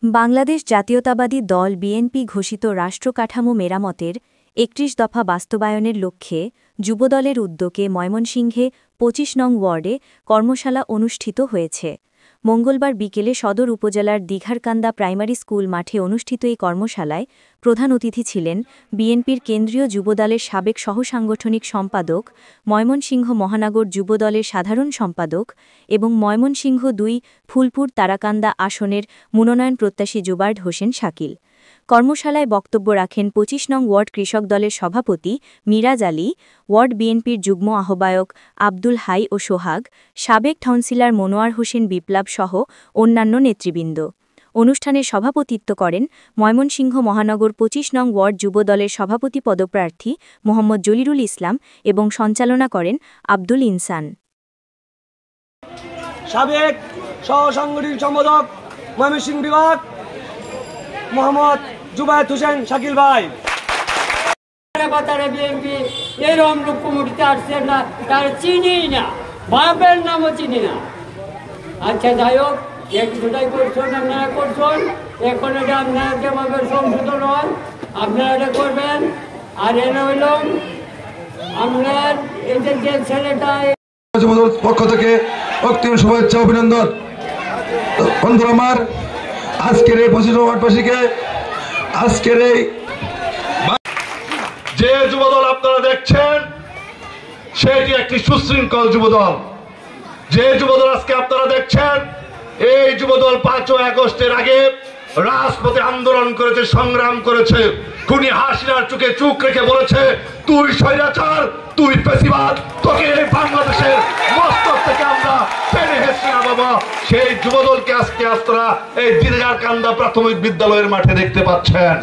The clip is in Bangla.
বাংলাদেশ জাতীয়তাবাদী দল বিএনপি ঘোষিত রাষ্ট্রকাঠামো মেরামতের ৩১ দফা বাস্তবায়নের লক্ষ্যে যুবদলের উদ্যোগে ময়মনসিংহে ২৫ নং ওয়ার্ডে কর্মশালা অনুষ্ঠিত হয়েছে। মঙ্গলবার বিকেলে সদর উপজেলার দিঘারকান্দা প্রাইমারি স্কুল মাঠে অনুষ্ঠিত এই কর্মশালায় প্রধান অতিথি ছিলেন বিএনপির কেন্দ্রীয় যুবদলের সাবেক সহসাংগঠনিক সম্পাদক, ময়মনসিংহ মহানগর যুবদলের সাধারণ সম্পাদক এবং ময়মনসিংহ ২ ফুলপুর তারাকান্দা আসনের মনোনয়ন প্রত্যাশী জুবার্ড হোসেন শাকিল। কর্মশালায় বক্তব্য রাখেন ২৫ নং ওয়ার্ড কৃষক দলের সভাপতি মিরাজ আলী, ওয়ার্ড বিএনপির যুগ্ম আহ্বায়ক আব্দুল হাই ও সোহাগ, সাবেক কাউন্সিলর মনোয়ার হোসেন বিপ্লব সহ অন্যান্য নেতৃবৃন্দ। অনুষ্ঠানে সভাপতিত্ব করেন ময়মনসিংহ মহানগর ২৫ নং ওয়ার্ড যুবদলের সভাপতি পদপ্রার্থী মোহাম্মদ জলিলুল ইসলাম এবং সঞ্চালনা করেন আব্দুল ইনসান। সাবেক সহসাংগঠনিক সম্পাদক ময়মনসিংহ বিভাগ মোহাম্মদ জুবায়ের হোসেন শাকিল ভাই। বিএনপি এরকম লোক কমিটিতে আসছে না, তার চিনি না, বাপের নামও চিনি না। আচ্ছা যাই হোক, একটুটাই করছেন, আপনারা করছেন, এখন এটা আপনারা যেভাবে সংশোধন হয় আপনারা এটা করবেন। আর এটা হইল আপনার এদের যে ছেলেটা পক্ষ থেকে অগ্রিম শুভেচ্ছা অভিনন্দন। বন্ধুরা আমার, আজকের এই ২৫ ওয়ার্ডবাসীকে আজকের এই যে যুবদল আপনারা দেখছেন সেটি একটি সুশৃঙ্খল যুবদল। যে যুবদল আজকে আপনারা দেখছেন এই যুবদল ৫ই আগস্টের আগে রাজপথে আন্দোলন করেছে, সংগ্রাম করেছে। খুনি হাসিনার চোখে চোখ রেখে বলেছে, তুই স্বৈরাচার, তুই ফ্যাসিবাদ, তোকে এই বাংলাদেশের মস্তক থেকে আমরা টেনে হেসে বাবা। সেই যুবদলকে আজকে আপনারা এই দিঘারকান্দা প্রাথমিক বিদ্যালয়ের মাঠে দেখতে পাচ্ছেন।